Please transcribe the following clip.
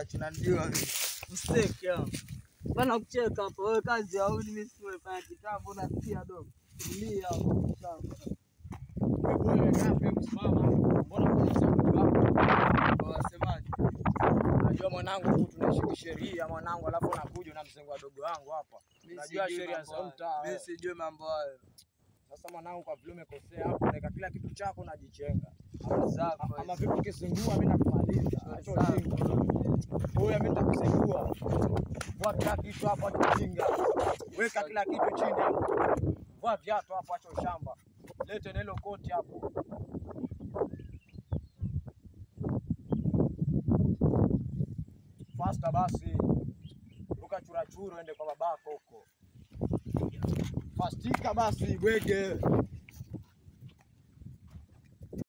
niache na ndio mistake ya. Bana kucheka hapo wewe kazi au mimi siwe fanya kitambo nasikia dogo. Tulia hapo shamba. Wewe ngapi msimama? Mbona unasema wasemaje? Najua mwanangu huku tunaishi kisheria mwanangu, alafu unakuja na mzengo wa dogo wangu hapa. Unajua sheria za mtaa. Mimi sijui mambo hayo. Sasa mwanangu kwa vile umekosea hapo na kila kitu chako unajichenga. Ama vipi ukizingua mimi nakumaliza. Acha ujinga. Wewe mimi nitakuzingua. Vua kila kitu hapo acha ujinga. Weka kila kitu chini hapo. Vua viatu hapo acha ushamba. Lete nelo koti hapo. Fasta basi. Ruka churachuru ende kwa babako huko. Fastika basi bwege.